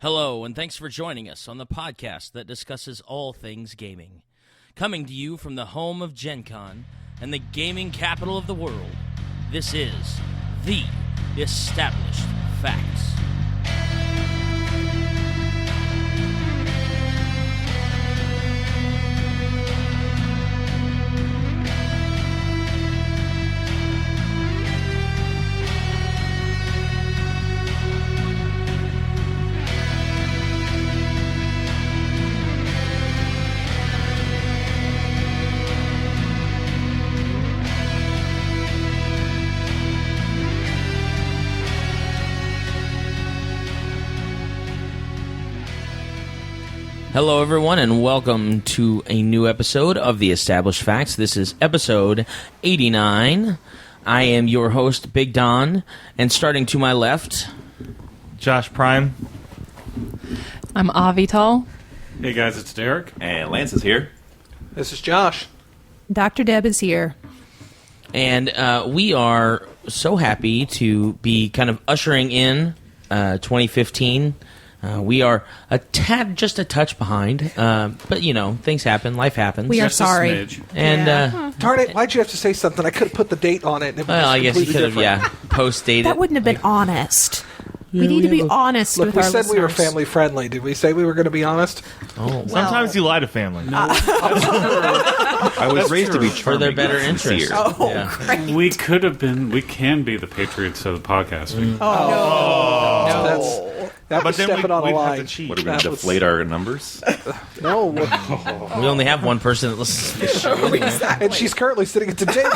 Hello, and thanks for joining us on the podcast that discusses all things gaming. Coming to you from the home of Gen Con and the gaming capital of the world, this is The Established Facts. Hello, everyone, and welcome to a new episode of The Established Facts. This is episode 89. I am your host, Big Don, and starting to my left... Josh Prime. I'm Avital. Hey guys, it's Derek. And Lance is here. This is Josh. Dr. Deb is here. And we are so happy to be kind of ushering in 2015. We are just a touch behind, but you know, things happen, life happens. We are Just sorry. a smidge. And Darn it, why'd you have to say something? I could have put the date on it. And it would well, I guess you could have, different. post-dated. That wouldn't have been honest. We need to be honest Look, with we our said listeners. we were family friendly. Did we say we were going to be honest? Oh, Sometimes you lie to family. I was raised to be for charming their better and sincere. interest. Oh, Yeah. great. We can be the Patriots of the podcasting. That But was then stepping on a we'd have line. to cheat. What are we going That to was- deflate our numbers? No. We only have one person that listens to the show. And she's currently sitting at the table.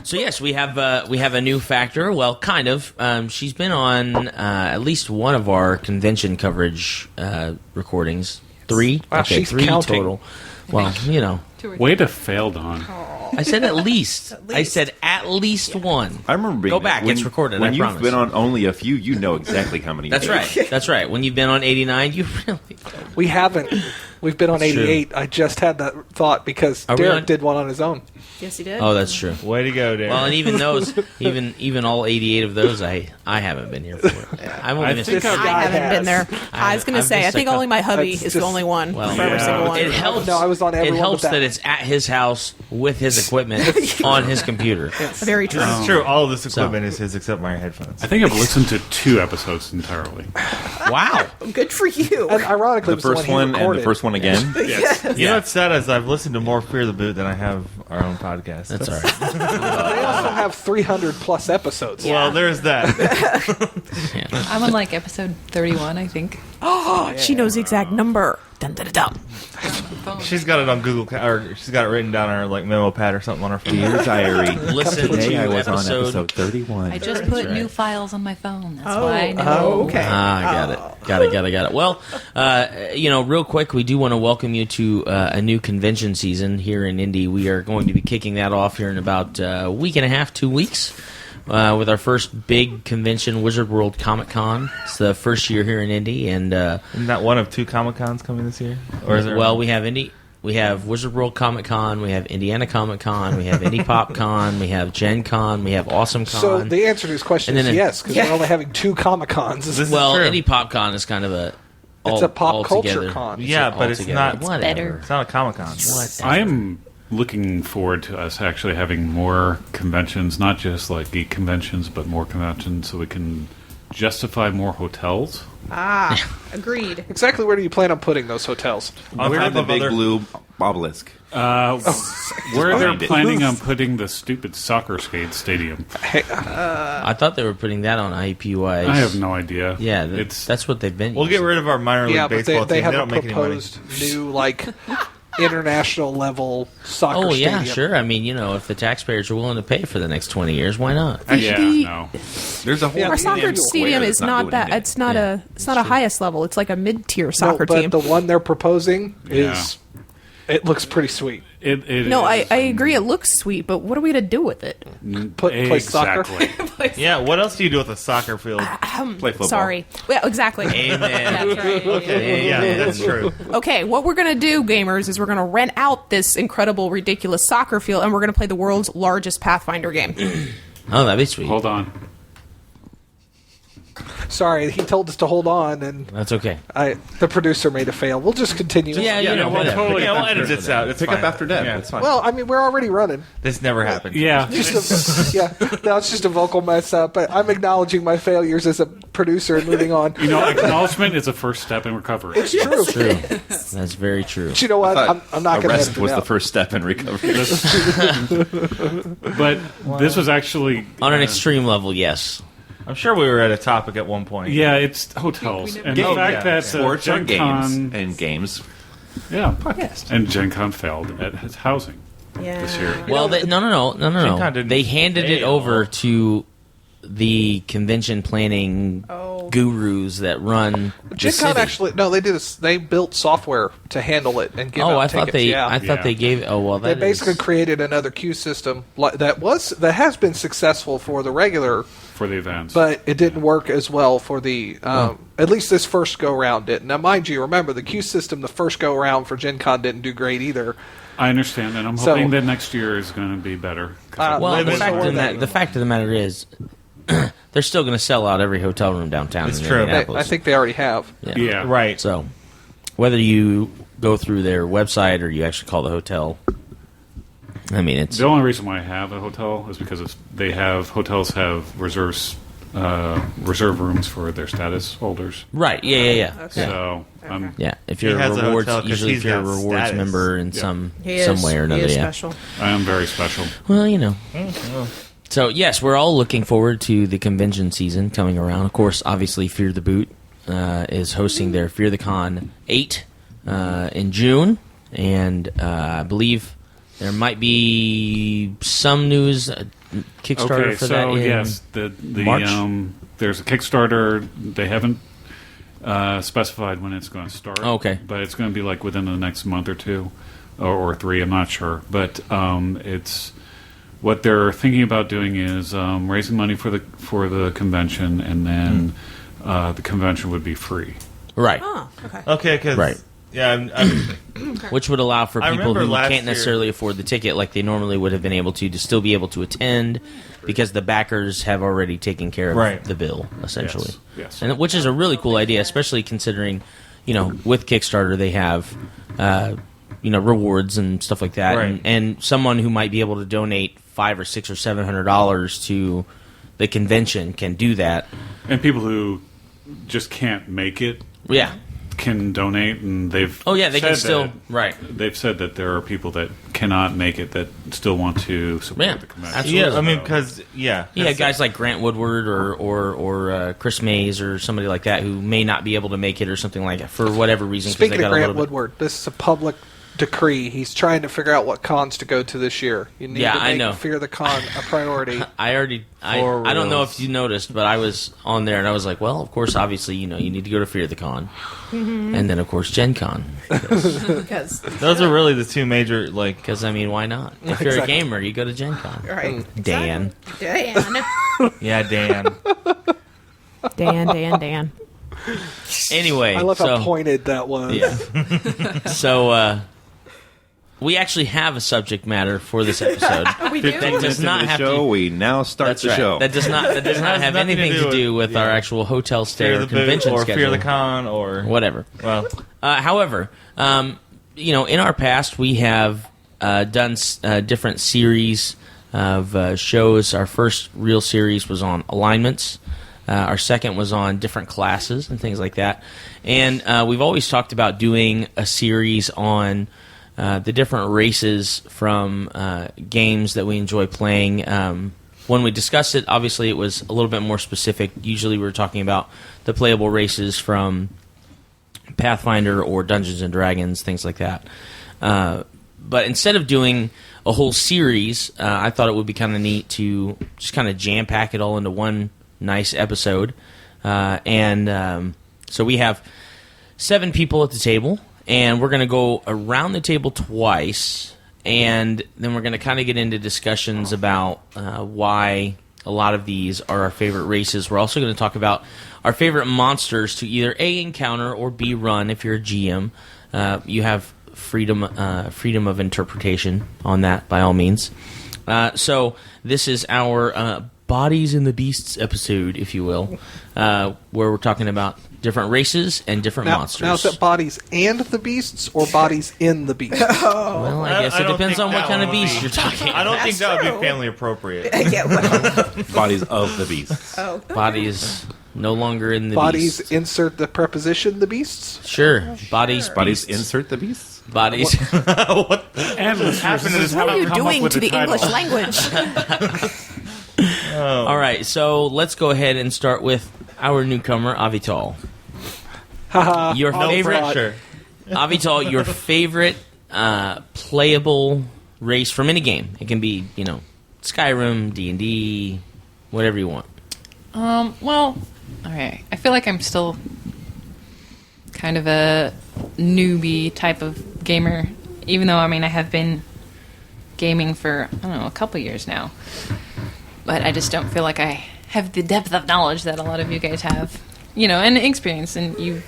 So yes, we have a new factor. Well, kind of. She's been on at least one of our convention coverage recordings. 3? Wow, Okay, she's 3 counting. total. Well, you know, Way to fail, Don. I said at least. I said at least one. I remember being Go back, when- it's recorded, When I you've promise. been on only a few, you know exactly how many. That's you right. did. That's right. When you've been on 89, you really. We haven't. We've been on It's true. 88. I just had that thought because Are we Derek on- did one on his own. Yes, he did. Oh, that's true. Way to go, Derek. Well, and even those, even all 88 of those, I haven't been here for. I've only missed think a I've- few. I haven't been there. I was going to I've say, I missed a think only my hubby That's is the just- only one Well, for every yeah. single one. It helps. No, I was on every It one helps but that that. it's at his house with his equipment on his computer. Very true. It's true. All of this equipment is his except my headphones. I think I've listened to 2 episodes entirely. Wow. Good for you. And ironically, The it was first he one and recorded. the first one again. Yes. You know what's sad is I've listened to more Fear the Boot than I have our own podcast. That's all right. They also have 300 plus episodes. Well, there's that. I'm on like episode 31, I think. She knows the exact number. Dun, dun, dun, dun. She's got it on Google, or she's got it written down on her like memo pad or something on her phone. Dear Diary. Listen Today to I was on episode. episode 31. I just put right. new files on my phone. That's why I know. Oh, okay. Got it. Well, real quick, we do want to welcome you to a new convention season here in Indy. We are going to be kicking that off here in about a week and a half, 2 weeks, with our first big convention, Wizard World Comic Con. It's the first year here in Indy, and Isn't that one of 2 Comic Cons coming this year? Or is there? well, we have Indy. We have Wizard World Comic Con, we have Indiana Comic Con, we have Indie Pop Con, we have Gen Con, we have Awesome Con. So the answer to his question And is then yes, because we're only having 2 Comic Cons. This is well, true. Indie Pop Con is kind of a It's a pop culture altogether- con. Yeah, but it's altogether. not. It's Whatever. better. It's not a Comic Con. I am looking forward to us actually having more conventions, not just like geek conventions, but more conventions so we can justify more hotels. Agreed. Exactly where do you plan on putting those hotels? On Where top the of big other- blue obelisk? Where they're behind it. planning on putting the stupid soccer skate stadium. I thought they were putting that on IPYs. I have no idea. Yeah, it's that's what they've been. We'll get rid of our minor league Yeah, but baseball they team. They have don't a make any money. proposed new, like, international level soccer Oh stadium. yeah, sure. I mean, if the taxpayers are willing to pay for the next 20 years, why not? yeah, no. There's a whole. Yeah, Our soccer Square stadium that's is not doing that. anything. It's not Yeah, it's not a highest level. It's like a mid-tier No, soccer but team. the one they're proposing Yeah. is, it looks pretty sweet. It No, I is. agree. It looks sweet, but what are we to do with it? Play soccer. Exactly. Yeah, what else do you do with a soccer field? Play football. Sorry. Yeah, exactly. Amen. That's right. Okay, yeah, that's true. Okay, what we're going to do, gamers, is we're going to rent out this incredible, ridiculous soccer field, and we're going to play the world's largest Pathfinder game. Oh, that'd be sweet. Hold on. Sorry, he told us to hold on, and That's okay. the producer made a fail. We'll just continue. Yeah, you know, we'll whatever. totally we'll edit this out. It's Pick fine. up after Deb. Yeah. It's fine. Well, I mean, we're already running. This never happened. Yeah. No, it's just a vocal mess up. But I'm acknowledging my failures as a producer and moving on. You know, acknowledgement is a first step in recovery. It's true. True. That's very true. But you know what? I'm not going to Arrest edit it was the out. first step in recovery. But this was actually On an extreme level, yes. I'm sure we were at a topic at one point. Yeah, it's hotels, and the Oh, fact yeah. that Sports or Gen games Con, and games. yeah, and Gen Con failed at his housing this year. Well, they, no. Con didn't They handed it fail. over to the convention planning gurus that run the Gen Con city. actually they did. They built software to handle it and give out I tickets. thought they. Yeah. I thought Yeah. they gave. Oh well, They that basically is- created another queue system that has been successful for the regular, For the events, but it didn't work as well for the at least this first go round didn't. Now, mind you, remember the queue system the first go round for Gen Con didn't do great either. I understand, and I'm So- hoping that next year is going to be better. 'Cause well, Limit the fact of the matter is, they're still going to sell out every hotel room downtown. It's in true. Indianapolis. I think they already have. yeah, Right. So, whether you go through their website or you actually call the hotel, I mean, it's The only reason why I have a hotel is because hotels have reserve rooms for their status holders. right. Yeah. So Yeah, if He you're a has a rewards, hotel 'cause usually he's if you're a got rewards status. member in Yeah. some way or another, yeah. special. I am very special. Well, you know. So yes, we're all looking forward to the convention season coming around. Of course, obviously, Fear the Boot is hosting their Fear the Con 8 in June, and I believe there might be some news Kickstarter Okay, for so that. In yes, the March? there's a Kickstarter. They haven't specified when it's going to start. Oh, okay. But it's going to be like within the next month or two, or three. I'm not sure, but it's what they're thinking about doing is raising money for the convention, and then the convention would be free. right, Oh, okay. Okay, because Right. yeah, which would allow for I people remember who last can't year- necessarily afford the ticket like they normally would have been able to still be able to attend because the backers have already taken care of Right. the bill essentially. Yes. And which is a really cool idea, especially considering, with Kickstarter they have rewards and stuff like that, Right. and someone who might be able to donate $500 or $600 or $700 to the convention can do that. And people who just can't make it Yeah. can donate, and they've They can said still that- right. They've said that there are people that cannot make it that still want to support Yeah, the convention. absolutely. yeah. I mean, because Yeah, that's- guys like Grant Woodward or Chris Mays or somebody like that who may not be able to make it or something like that for whatever reason. 'Cause Speaking they of got a Grant little bit- Woodward, this is a public decree. He's trying to figure out what cons to go to this year. You need Yeah, to I make know. Fear the Con a priority. I don't know if you noticed, but I was on there and I was like, well, of course, obviously, you need to go to Fear the Con, and then of course Gen Con, Because those are really the two major because I mean, why not? If you're Exactly. a gamer, you go to Gen Con. right, Dan. Dan, Yeah, Dan. Dan. Anyway, I love so, how pointed that was. Yeah. So we actually have a subject matter for this episode. We do. That does not the have show. to. We now start That's the right. show. That does not have nothing anything to do with our actual hotel stay Fear or the Boot convention or schedule Fear the Con or whatever. well, However, in our past we have done different series of shows. Our first real series was on alignments. Our second was on different classes and things like that. And we've always talked about doing a series on the different races from games that we enjoy playing. When we discussed it, obviously it was a little bit more specific. Usually we were talking about the playable races from Pathfinder or Dungeons and Dragons, things like that. But instead of doing a whole series, I thought it would be kind of neat to just kind of jam pack it all into one nice episode. So we have 7 people at the table, and we're going to go around the table twice, and then we're going to kind of get into discussions about why a lot of these are our favorite races. We're also going to talk about our favorite monsters to either A, encounter, or B, run. If you're a GM, you have freedom of interpretation on that, by all means. So this is our Bodies in the Beasts episode, if you will, where we're talking about different races and different monsters. Now, is it bodies and the beasts or bodies in the beasts? Well, I guess it don't depends think on what that kind of would beast be- you're talking I don't about. think that would true. be family appropriate. Yeah, well, Bodies of the beasts. oh, Bodies no longer in the Bodies, beast. insert the preposition the beasts? Sure. Bodies, Bodies beasts. insert the beasts? Bodies. And happened to this What are you come up doing with to the the English title. language? All right, so let's go ahead and start with our newcomer, Avital. Haha. Your No favorite, pressure. Avital, your favorite playable race from any game. It can be, Skyrim, D&D, whatever you want. Well, okay. I feel like I'm still kind of a newbie type of gamer, even though, I have been gaming for, a couple years now. But I just don't feel like I have the depth of knowledge that a lot of you guys have, and experience, and you've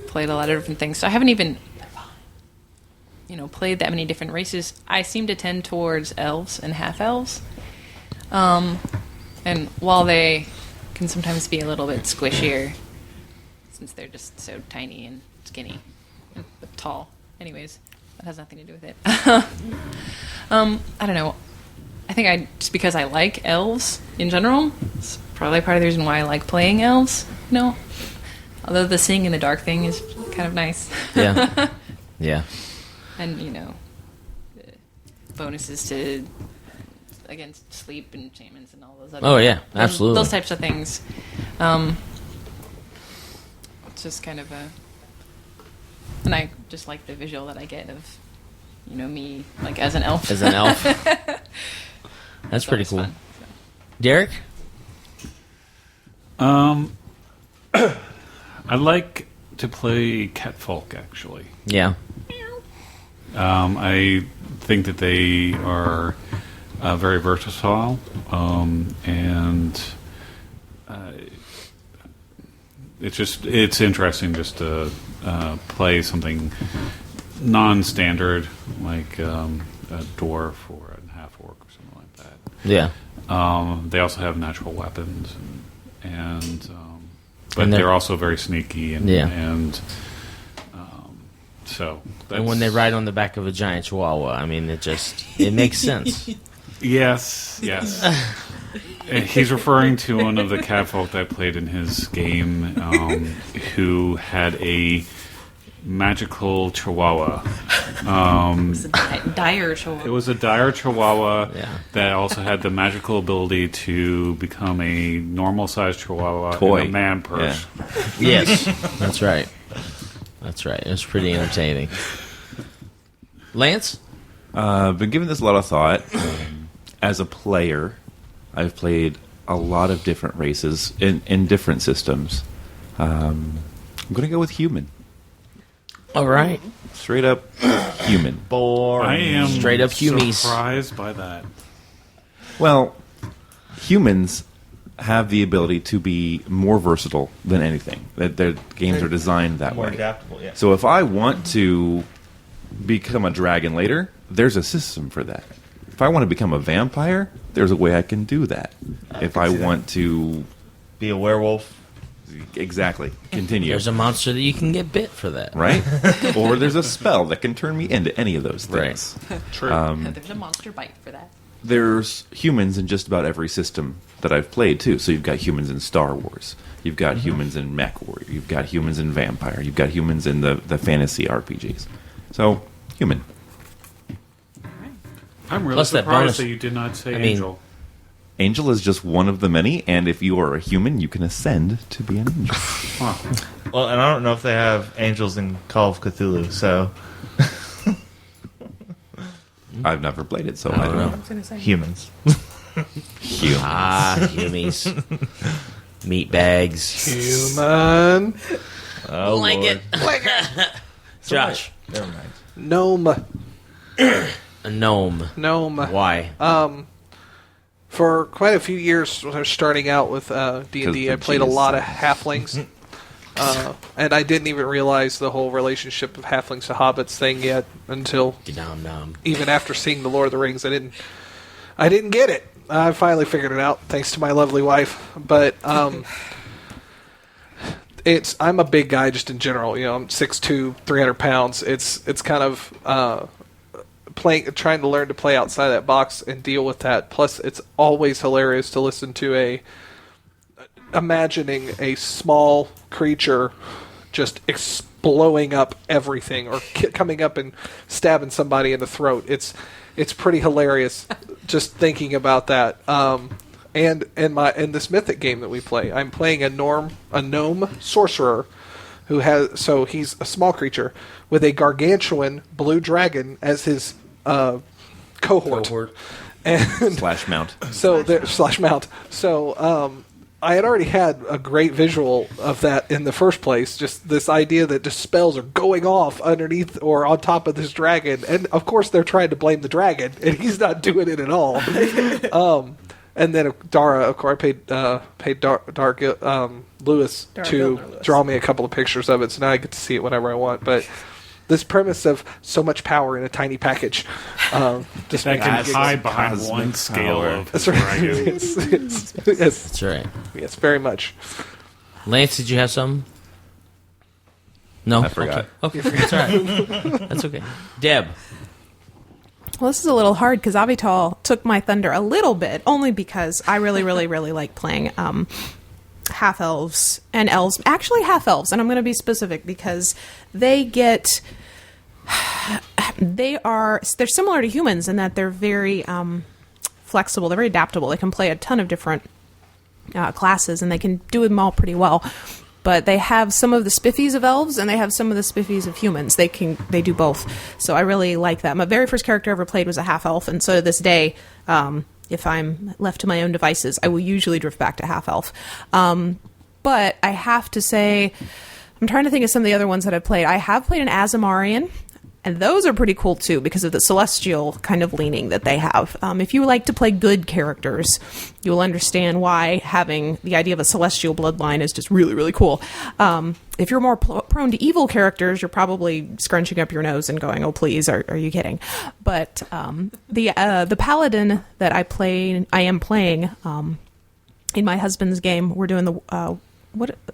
played a lot of different things. So I haven't even, played that many different races. I seem to tend towards elves and half-elves. And while they can sometimes be a little bit squishier, since they're just so tiny and skinny and tall. Anyways, that has nothing to do with it. I don't know. I think just because I like elves in general, it's probably part of the reason why I like playing elves. Although the seeing in the dark thing is kind of nice. Yeah. Yeah. And, the bonuses to against sleep enchantments and all those other Oh, yeah, absolutely. those types of things. It's just kind of and I just like the visual that I get of me like as an elf. As an elf. That's pretty It's cool. fun, so. Derek? I like to play catfolk, actually. Yeah. I think that they are very versatile, and it's interesting just to play something non-standard like a dwarf or a half orc or something like that. Yeah. They also have natural weapons, but And they're- they're also very sneaky, and Yeah. so. And when they ride on the back of a giant chihuahua, it makes sense. Yes. He's referring to one of the catfolk that I played in his game, who had a magical chihuahua. It's a dire show. It was a dire chihuahua Yeah. that also had the magical ability to become a normal-sized chihuahua Toy. in a man purse. Yes. That's right. That's right. It was pretty entertaining. Lance? I've been giving this a lot of thought. As a player, I've played a lot of different races in different systems. I'm going to go with human. All right. Straight up human. Boring. I am Straight up humies. surprised by that. Well, humans have the ability to be more versatile than anything. That their games are designed that More way. adaptable, yeah. So if I want to become a dragon later, there's a system for that. If I want to become a vampire, there's a way I can do that. If I see that. want to Be a werewolf. exactly continue, There's a monster that you can get bit for that. right? Or there's a spell that can turn me into any of those things. True. There's a monster bite for that. There's humans in just about every system that I've played too. So you've got humans in Star Wars, you've got humans in Mech Warrior, you've got humans in Vampire, you've got humans in the fantasy RPGs. So human. I'm really Plus that surprised bonus- that you did not say I mean- angel. Angel is just one of the many, and if you are a human, you can ascend to be an angel. Well, and I don't know if they have angels in Call of Cthulhu, so I've never played it, so I don't know. humans. Human. Ah, humies. Meat bags. Human. Oh, Like Lord. it. Josh. Never mind. Gnome. A gnome. Gnome. Why? For quite a few years, when I was starting out with D&D, I the played a G is lot of silent. halflings. And I didn't even realize the whole relationship of halflings to hobbits thing yet until Nom nom. even after seeing the Lord of the Rings. I didn't get it. I finally figured it out, thanks to my lovely wife. But I'm a big guy just in general. I'm 6'2", 300 pounds. It's kind of trying to learn to play outside that box and deal with that. Plus, it's always hilarious to listen to imagining a small creature just blowing up everything or coming up and stabbing somebody in the throat. It's pretty hilarious just thinking about that. And in this mythic game that we play, I'm playing a gnome sorcerer he's a small creature with a gargantuan blue dragon as his cohort. And Slash mount. Slash mount. So I had already had a great visual of that in the first place. Just this idea that just spells are going off underneath or on top of this dragon, and of course they're trying to blame the dragon, and he's not doing it at all. And then Dara, of course, I paid Lewis to draw me a couple of pictures of it, so now I get to see it whenever I want. But this premise of so much power in a tiny package just That makes can me giggle. hide behind Cosmic one scale power. of That's right. dragon. Yes, That's right. yes, very much. Lance, did you have something? No, I forgot. Okay, that's all right. That's okay. Deb. Well, this is a little hard because Avital took my thunder a little bit, only because I really, really, really like playing half-elves and elves. Actually, half-elves, and I'm going to be specific because they're similar to humans in that they're very flexible. They're very adaptable. They can play a ton of different classes, and they can do them all pretty well. But they have some of the spiffies of elves, and they have some of the spiffies of humans. They do both. So I really like that. My very first character I ever played was a half-elf, and so to this day, if I'm left to my own devices, I will usually drift back to half-elf. But I have to say, I'm trying to think of some of the other ones that I've played. I have played an Azamarian, and those are pretty cool, too, because of the celestial kind of leaning that they have. If you like to play good characters, you'll understand why having the idea of a celestial bloodline is just really, really cool. If you're more prone to evil characters, you're probably scrunching up your nose and going, oh, please, are you kidding? But the paladin that I am playing in my husband's game, we're doing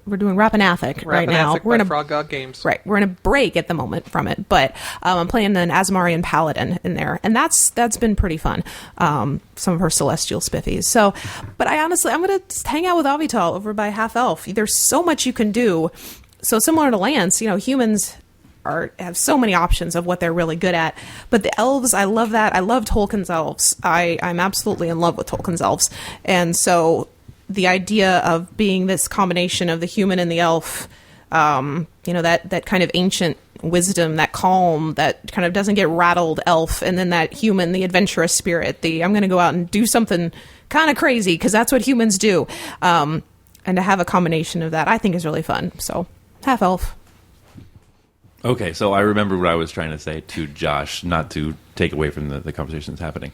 we're doing Rappanathic right now. We're in Frog God Games. Right, we're in a break at the moment from it, but I'm playing an Azamarian Paladin in there, and that's been pretty fun. Some of her celestial spiffies. So, but I'm going to hang out with Avital over by Half Elf. There's so much you can do. So similar to Lance, humans have so many options of what they're really good at. But the elves, I love that. I love Tolkien's elves. I'm absolutely in love with Tolkien's elves, and so the idea of being this combination of the human and the elf, that kind of ancient wisdom, that calm, that kind of doesn't get rattled elf, and then that human, the adventurous spirit, I'm going to go out and do something kind of crazy because that's what humans do. And to have a combination of that, I think is really fun. So, half elf. Okay, so I remember what I was trying to say to Josh, not to take away from the conversation that's happening.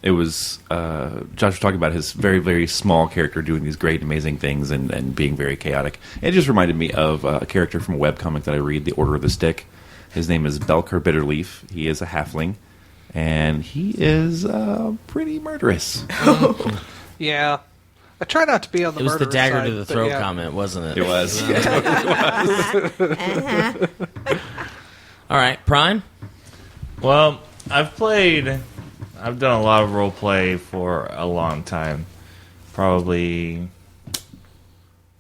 It was Josh was talking about his very, very small character doing these great, amazing things and being very chaotic. It just reminded me of a character from a webcomic that I read, The Order of the Stick. His name is Belker Bitterleaf. He is a halfling, and he is pretty murderous. Yeah. I try not to be on the It was the murderous dagger side, to the but throat yeah. comment, wasn't it? It was. All right, Prime? Well, I've done a lot of role play for a long time. Probably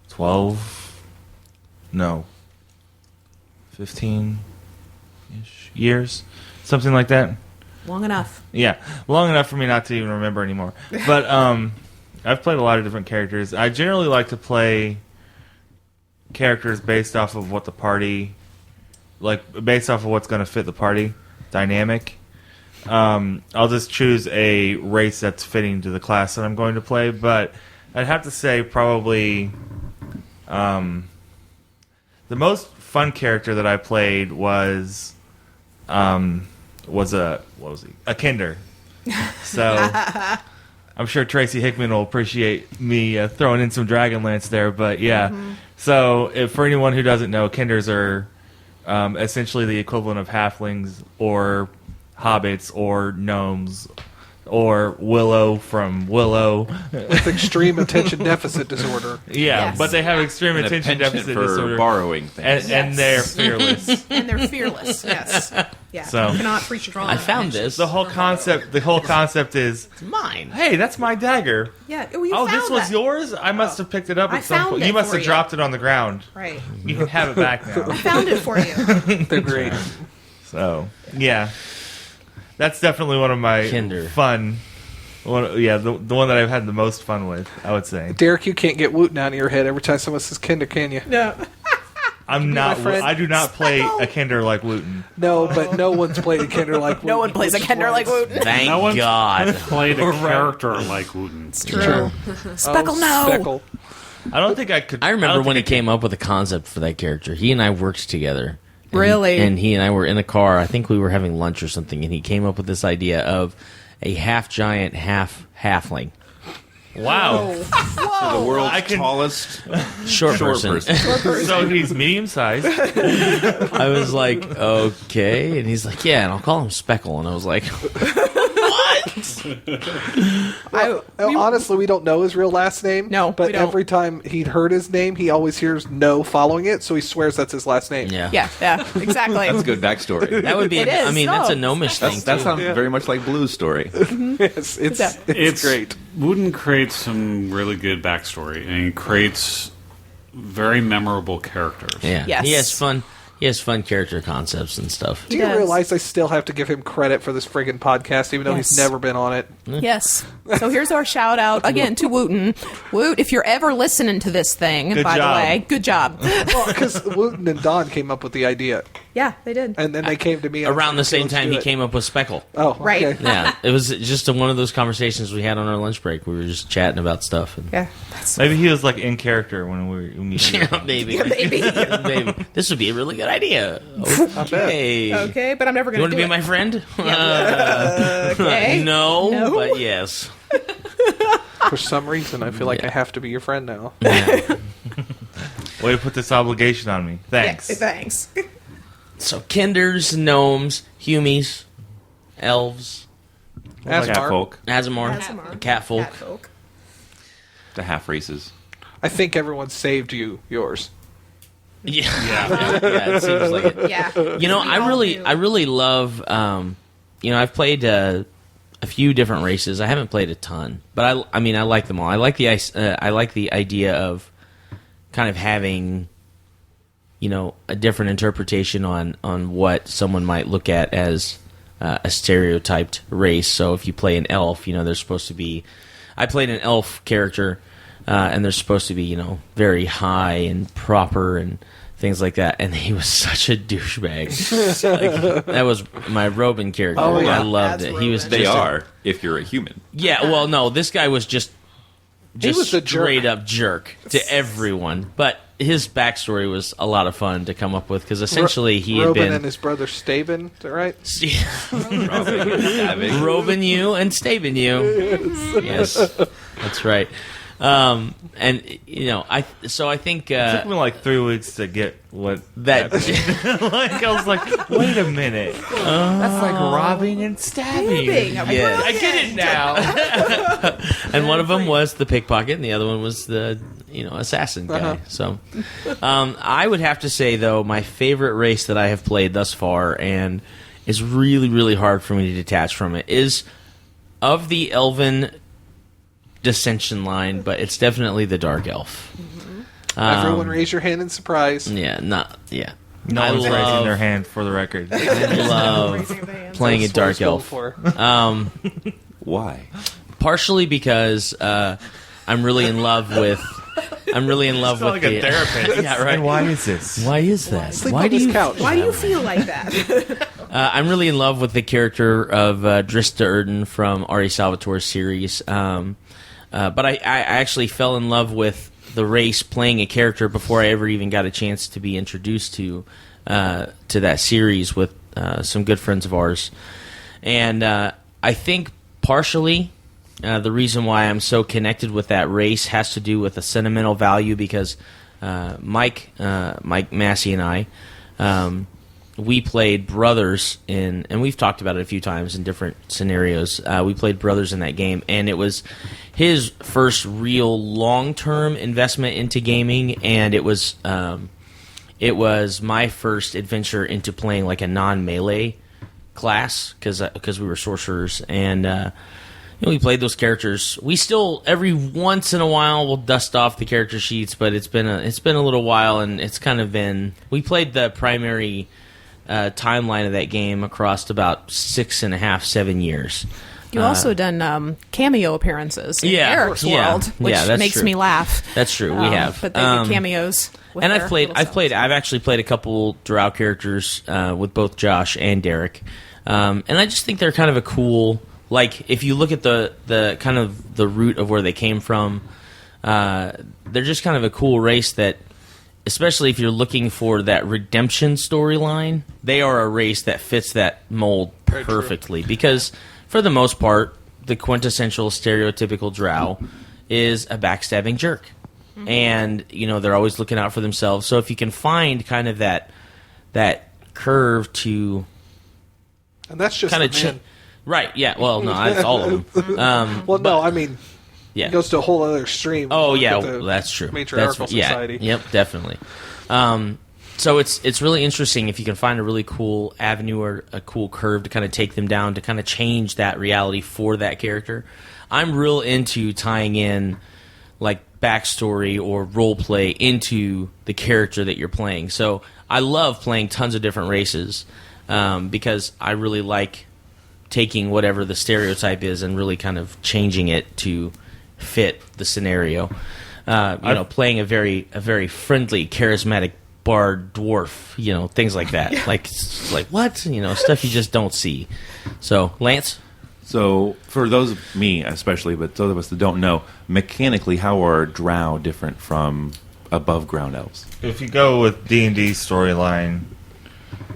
15-ish years. Something like that. Long enough. Yeah, long enough for me not to even remember anymore. But I've played a lot of different characters. I generally like to play characters based off of what the party, based off of what's going to fit the party dynamic. I'll just choose a race that's fitting to the class that I'm going to play. But I'd have to say probably the most fun character that I played was a Kinder. So I'm sure Tracy Hickman will appreciate me throwing in some Dragonlance there, but yeah. Mm-hmm. So for anyone who doesn't know, Kinders are essentially the equivalent of halflings or hobbits or gnomes or Willow from Willow. With extreme attention deficit disorder. Yeah, Yes. but they have extreme And a attention penchant deficit for disorder, borrowing things. and they're fearless. And they're fearless. Yes. Yeah. So- You cannot preach wrong. I found this. The whole concept is, It's mine. hey, that's my dagger. Yeah. Oh, you Oh, found this was that. yours? I must have picked it up I at some found point. it You must for have you. dropped it on the ground. Right. You can have it back now. I found it for you. They're great. So, yeah. That's definitely one of my Kinder. fun. The one that I've had the most fun with, I would say. Derek, you can't get Wooten out of your head every time someone says Kinder, can you? No. I'm not. friend. I do not play a Kinder like Wooten. No, but no one's played a Kinder like Wooten. No one plays a Kender like Wooten. Thank No one's God. played a character like Wooten. True. Speckle, no. Speckle. I don't think I could. I remember don't when he think I came up with the concept for that character. He and I worked together. And- Really? And he and I were in a car. I think we were having lunch or something, and he came up with this idea of a half giant, half halfling. could- Wow. The world's I can- tallest Short person. So he's medium sized. I was like, okay. And he's like, yeah, and I'll call him Speckle. And I was like, Honestly, we don't know his real last name. No, but we don't. every time he'd heard his name, he always hears no following it, so he swears that's his last name. yeah. Yeah, exactly. That's a good backstory. That would be, It is. I mean, that's a Oh. gnomish thing. That too. sounds very much like Blue's story. Yes, it's great. Wooten creates some really good backstory, and he creates very memorable characters. Yeah. Yes. He has fun. He has fun character concepts and stuff. Do you does. realize I still have to give him credit for this friggin' podcast, even though he's Yes. never been on it? Yes. So here's our shout out again to Wooten. Woot, if you're ever listening to this thing, Good by job. the way, good job. Well, because Wooten and Don came up with the idea, Yeah, they did. and then they came to me and Around the said, same "Okay, time, he let's do came up with Speckle. it." Oh, Right. okay. Yeah, it was just one of those conversations we had on our lunch break. We were just chatting about stuff. And, Yeah. Maybe he was like in character when we yeah, maybe. Maybe. Maybe. This would be a really good idea. Okay. Okay, but I'm never You going want to do be it. my friend? Okay. No, No. but yes. For some reason, I feel like I have to be your friend now. Yeah. Way to put this obligation on me. Thanks. Yeah, thanks. So, kinders, gnomes, humies, elves, Asmar. Cat folk, Azamar, Azamar. catfolk. Catfolk. the half races. I think everyone saved you yours. Yeah. Yeah, it seems like it. Yeah. You know, We I all really do. love. I've played a few different races. I haven't played a ton, but I mean, I like them all. I like the idea of kind of having, a different interpretation on what someone might look at as a stereotyped race. So if you play an elf, there's supposed to be. I played an elf character, and they're supposed to be, very high and proper and things like that. And he was such a douchebag. That was my Robin character. Oh, yeah. I loved That's it. He was Robin. They just are, if you're a human. yeah. Well, no, this guy was just was a jerk. straight up jerk to everyone. But his backstory was a lot of fun to come up with because essentially he had Robin been and his brother Staben, is that right? Robin you and Staben you. Yes, that's right. And I think It took me like 3 weeks to get what that like I was like, wait a minute, that's like robbing and stabbing. Yeah. I get it now. and one of them was the pickpocket, and the other one was the assassin guy. So, I would have to say though, my favorite race that I have played thus far, and is really really hard for me to detach from it, is of the Elven dissension line, but it's definitely the Dark Elf. Everyone raise your hand in surprise. Yeah, No I one's raising love- their hand for the record. I love playing a That's what Dark it's going Elf. for. Why? Partially because I'm really in love with. I'm really in love with like a the therapist. Yeah, right. And why is this? Why is that? Sleep Why on do this you? couch. Why do you feel like that? I'm really in love with the character of Drista Erden from Ari Salvatore's series. But I actually fell in love with the race playing a character before I ever even got a chance to be introduced to that series with some good friends of ours. And I think partially the reason why I'm so connected with that race has to do with a sentimental value because Mike Massey and I we played brothers and we've talked about it a few times in different scenarios. We played brothers in that game, and it was his first real long-term investment into gaming, and it was my first adventure into playing like a non-melee class because we were sorcerers, and we played those characters. We still every once in a while we'll dust off the character sheets, but it's been a little while, and it's kind of been. We played the primary timeline of that game across about 6.5, 7 years. You've also done cameo appearances in Eric's world, which that's makes true. me laugh. That's true. We have, but they do cameos. With and their I've actually played a couple Drow characters with both Josh and Derek, and I just think they're kind of a cool. Like, if you look at the kind of the root of where they came from, they're just kind of a cool race that, especially if you're looking for that redemption storyline, they are a race that fits that mold perfectly. Because, for the most part, the quintessential stereotypical Drow is a backstabbing jerk. Mm-hmm. And, they're always looking out for themselves. So if you can find kind of that curve to... And that's just kind the of man. Right, yeah. Well, no, it's all of them. It goes to a whole other extreme. Oh, yeah, with the that's true. Matriarchal society. Yep, definitely. So it's really interesting if you can find a really cool avenue or a cool curve to kind of take them down, to kind of change that reality for that character. I'm real into tying in, like, backstory or role play into the character that you're playing. So I love playing tons of different races because I really like taking whatever the stereotype is and really kind of changing it to fit the scenario. Playing a very friendly, charismatic bard dwarf, things like that. Yeah. Like what? Stuff you just don't see. So, Lance? So, for those of me especially, but those of us that don't know, mechanically, how are Drow different from above ground elves? If you go with D&D storyline,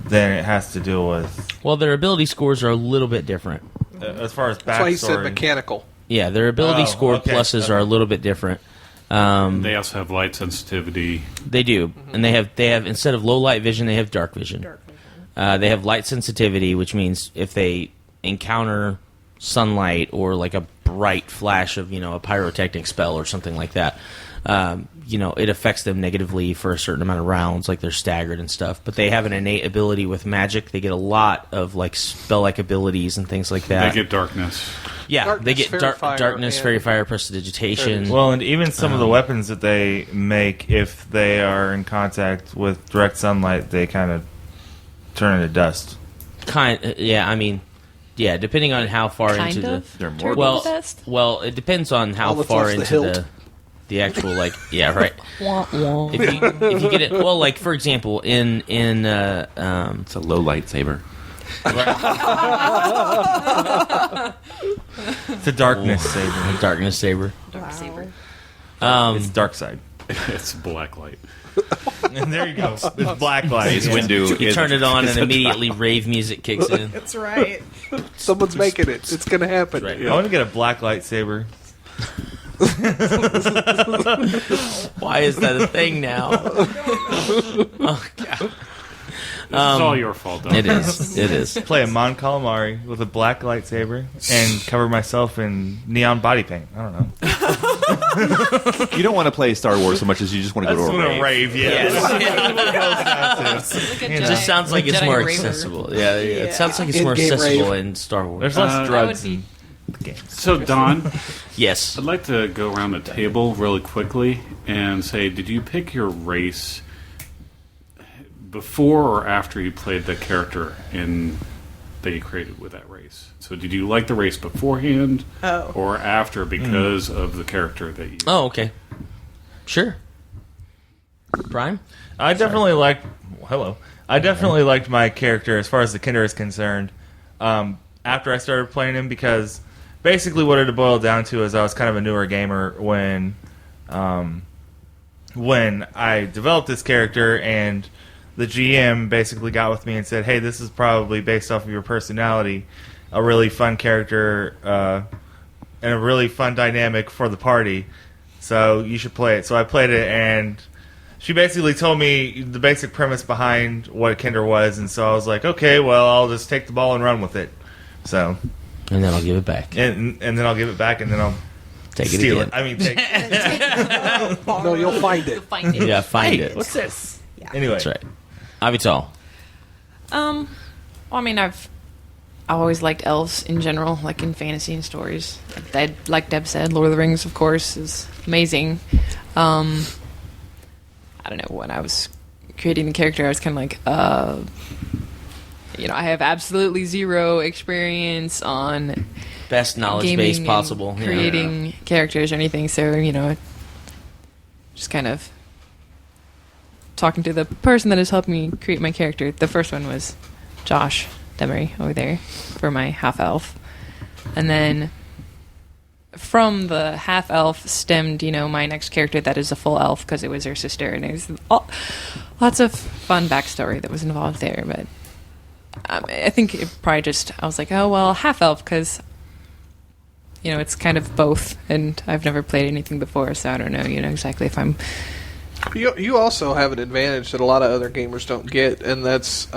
then it has to deal with... Well, their ability scores are a little bit different. As far as backstory... That's why he said mechanical. Yeah, their ability score pluses are a little bit different. They also have light sensitivity. They do. Mm-hmm. And they have instead of low light vision, they have dark vision. They have light sensitivity, which means if they encounter sunlight or like a bright flash of, a pyrotechnic spell or something like that, it affects them negatively for a certain amount of rounds, like they're staggered and stuff. But they have an innate ability with magic. They get a lot of like spell-like abilities and things like that. They get darkness. Yeah, darkness, they get darkness, fairy fire, prestidigitation. Well, and even some of the weapons that they make, if they are in contact with direct sunlight, they kind of turn into dust. Depending on how far into they're turn more into dust? Well, it depends on how far into the actual right. If you get it, well, like for example, in it's a low lightsaber. It's a darkness saber. Darkness saber. Dark saber. It's dark side. It's black light. And there you go. It's black light. Mace Windu. You turn it on and immediately rave music kicks in. That's right. Someone's making it. It's going to happen. Right. I want to get a black lightsaber. Why is that a thing now? Oh God. It's all your fault, though. It is. Play a Mon Calamari with a black lightsaber and cover myself in neon body paint. I don't know. You don't want to play Star Wars so much as you just want to go to a rave. Yes. It just sounds like it's Jedi more raver. accessible. Yeah, it sounds like it's more In-game accessible rave. in Star Wars. There's less That drugs would be in the game. So, Don, Yes. I'd like to go around the table really quickly and say, did you pick your race before or after you played the character that you created with that race? So did you like the race beforehand or after because of the character that you... Oh, okay. Sure. Prime? I definitely liked my character as far as the Kinder is concerned after I started playing him, because basically what it boiled down to is I was kind of a newer gamer when I developed this character, and the GM basically got with me and said, hey, this is probably based off of your personality, a really fun character and a really fun dynamic for the party, so you should play it. So I played it, and she basically told me the basic premise behind what a Kinder was, and so I was like, okay, well, I'll just take the ball and run with it. So, And then I'll give it back. and then I'll give it back, and then I'll Take it steal again. it. I mean, take it. No, you'll find it. Find it. Yeah, find it. What's this? Anyway, That's right. Avital. Well, I mean, I've always liked elves in general, like in fantasy and stories. Like Deb said, Lord of the Rings, of course, is amazing. I don't know, when I was creating the character, I was kind of like, I have absolutely zero experience on Best knowledge gaming base and possible. Yeah. creating characters or anything. So, just kind of talking to the person that has helped me create my character. The first one was Josh Demaree over there for my half-elf. And then from the half-elf stemmed, my next character that is a full elf because it was her sister. And there's lots of fun backstory that was involved there. But I think it probably just, I was like, oh, well, half-elf because, it's kind of both. And I've never played anything before, so I don't know, exactly if I'm... You also have an advantage that a lot of other gamers don't get, and that's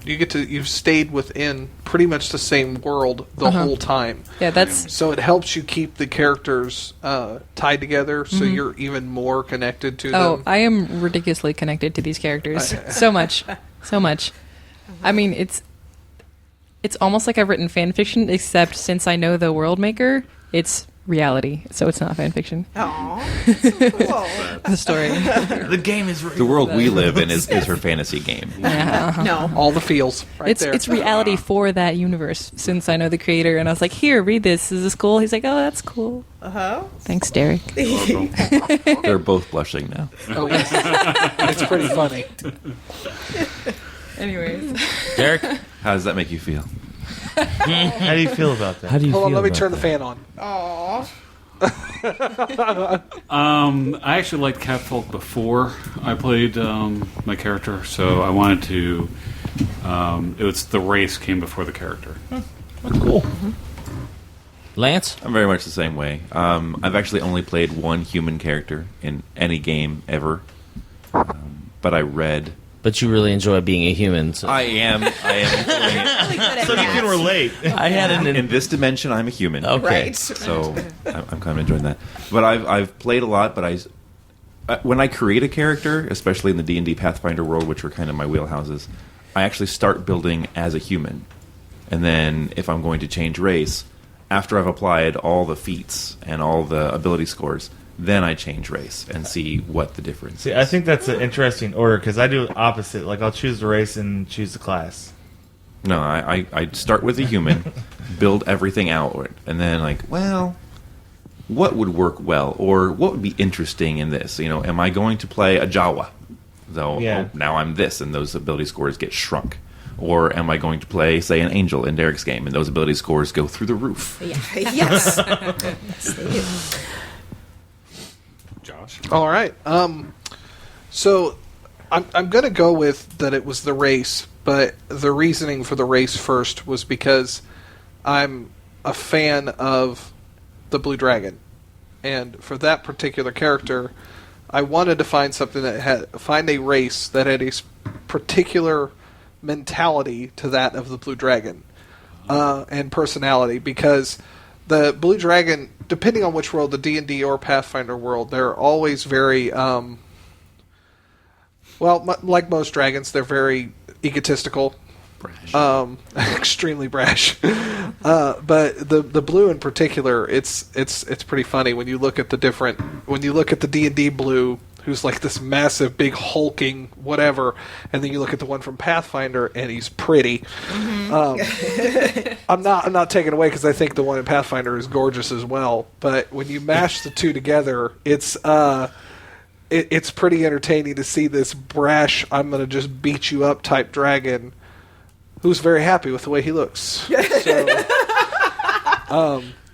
you've stayed within pretty much the same world the whole time. Yeah, that's... So it helps you keep the characters tied together, so you're even more connected to Oh, them. I am ridiculously connected to these characters. So much. So much. I mean, it's almost like I've written fan fiction, except since I know the world maker, it's reality. So it's not fan fiction. Aww. The story. the game is real. The world we live in is her fantasy game. Yeah. No. All the feels right there. It's reality for that universe, since I know the creator. And I was like, here, read this. Is this cool? He's like, oh, that's cool. Uh-huh. Thanks, Derek. They're both blushing now. Oh, yes. It's pretty funny. Anyways. Derek, How does that make you feel? How do you feel about that? how do you Hold on, feel let me about turn the that? fan on. I actually liked Catfolk before I played my character, so I wanted to. It was the race came before the character. That's cool. Lance? I'm very much the same way. I've actually only played one human character in any game ever, but I read. But you really enjoy being a human. So I am enjoying it. Really good at So you can that. relate. I had an... In this dimension, I'm a human. Okay. Right. So I'm kind of enjoying that. But I've played a lot. But when I create a character, especially in the D&D Pathfinder world, which are kind of my wheelhouses, I actually start building as a human, and then if I'm going to change race, after I've applied all the feats and all the ability scores, then I change race and see what the difference See, is. I think that's an interesting order because I do the opposite. Like, I'll choose the race and choose the class. No, I start with a human, build everything outward, and then what would work well, or what would be interesting in this? Am I going to play a Jawa? So now I'm this, and those ability scores get shrunk. Or am I going to play, say, an angel in Derek's game, and those ability scores go through the roof? Yeah. Yes. Yes, they do. Josh? All right. So I'm going to go with that it was the race, but the reasoning for the race first was because I'm a fan of the Blue Dragon. And for that particular character, I wanted to find something find a race that had a particular mentality to that of the Blue Dragon and personality, because the Blue Dragon, depending on which world, the D&D or Pathfinder world, they're always very, like most dragons, they're very egotistical. Brash. Extremely brash. But the blue in particular, it's pretty funny when you look at the D&D blue, who's like this massive, big, hulking whatever, and then you look at the one from Pathfinder, and he's pretty. I'm not taking away because I think the one in Pathfinder is gorgeous as well. But when you mash the two together, it's pretty entertaining to see this brash, I'm going to just beat you up type dragon, who's very happy with the way he looks. So,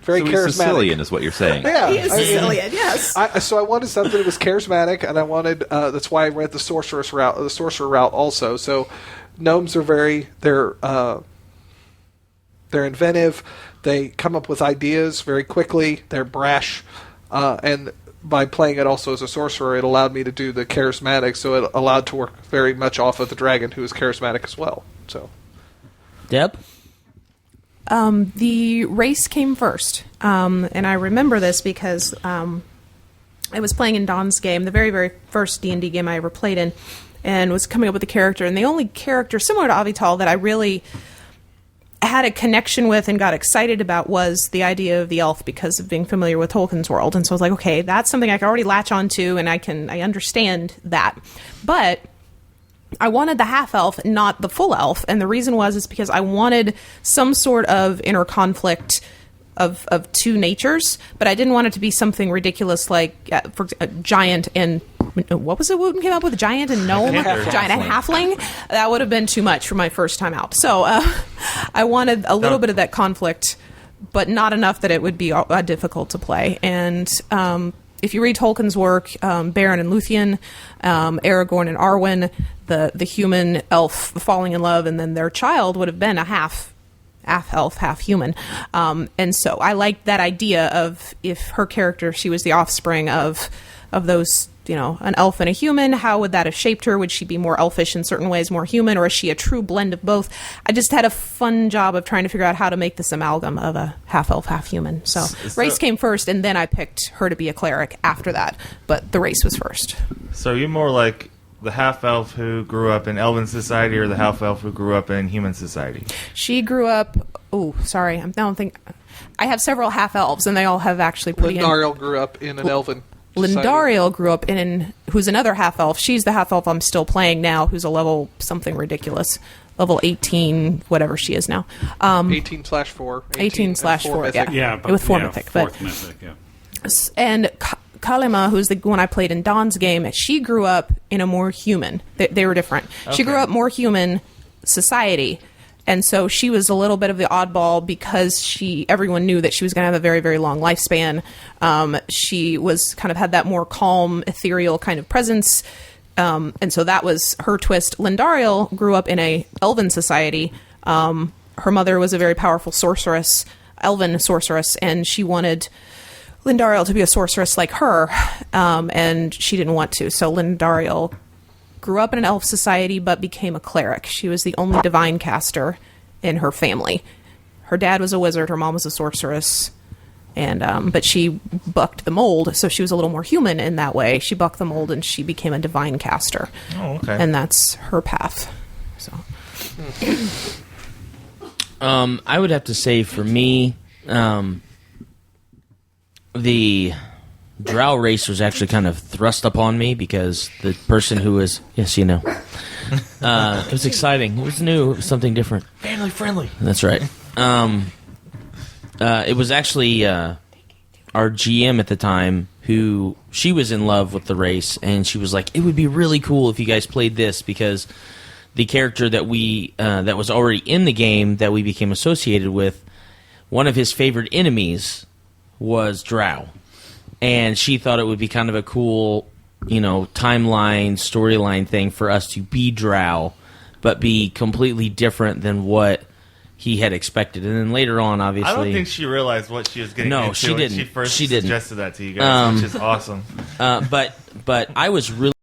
very so he's charismatic. Sicilian, is what you're saying. Yeah, He is Sicilian, yes. So I wanted something that was charismatic, and I wanted. That's why I went the sorcerer route also. So gnomes are they're inventive. They come up with ideas very quickly. They're brash, and by playing it also as a sorcerer, it allowed me to do the charismatic, so it allowed to work very much off of the dragon, who is charismatic as well. So, Deb? The race came first, and I remember this because I was playing in Don's game, the very, very first D&D game I ever played in, and was coming up with a character, and the only character similar to Avital that I really had a connection with and got excited about was the idea of the elf because of being familiar with Tolkien's world. And so I was like, okay, that's something I can already latch onto, and I understand that. But I wanted the half-elf, not the full elf, and the reason is because I wanted some sort of inner conflict of two natures, but I didn't want it to be something ridiculous like for a giant and what was it Wooten came up with? Giant and gnome? Giant and halfling? That would have been too much for my first time out. So I wanted a little bit of that conflict, but not enough that it would be difficult to play. And if you read Tolkien's work, Beren and Luthien, Aragorn and Arwen, the human elf falling in love, and then their child would have been a half elf, half human. And so I liked that idea of if her character, she was the offspring of those, an elf and a human, how would that have shaped her? Would she be more elfish in certain ways, more human, or is she a true blend of both? I just had a fun job of trying to figure out how to make this amalgam of a half elf, half human. So race came first, and then I picked her to be a cleric after that, but the race was first. So you're more like the half-elf who grew up in elven society or the half-elf who grew up in human society? She grew up... Oh, sorry. I don't think... I have several half-elves, and they all have actually pretty... Lindariel grew up in an elven society. Lindariel grew up in... Who's another half-elf. She's the half-elf I'm still playing now, who's a level something ridiculous. Level 18, whatever she is now. 18/4. 18/4, mythic. yeah. Yeah, With 4 mythic. Fourth mythic, yeah. And Kalima, who's the one I played in Don's game, she grew up in a more human. They were different. Okay. She grew up more human society, and so she was a little bit of the oddball because everyone knew that she was going to have a very, very long lifespan. She was kind of had that more calm, ethereal kind of presence, and so that was her twist. Lindariel grew up in a elven society. Her mother was a very powerful sorceress, elven sorceress, and she wanted Lindariel to be a sorceress like her, and she didn't want to. So Lindariel grew up in an elf society but became a cleric. She was the only divine caster in her family. Her dad was a wizard, her mom was a sorceress, and but she bucked the mold, so she was a little more human in that way. She bucked the mold and she became a divine caster. Oh, okay. And that's her path. So, I would have to say for me, the drow race was actually kind of thrust upon me because the person who was... Yes, it was exciting. It was new. It was something different. Family friendly. That's right. It was actually our GM at the time who... She was in love with the race, and she was like, it would be really cool if you guys played this because the character that we that was already in the game that we became associated with, one of his favorite enemies was drow, and she thought it would be kind of a cool, timeline, storyline thing for us to be drow, but be completely different than what he had expected. And then later on, obviously... I don't think she realized what she was getting into she didn't. When she first suggested that to you guys, which is awesome. But I was really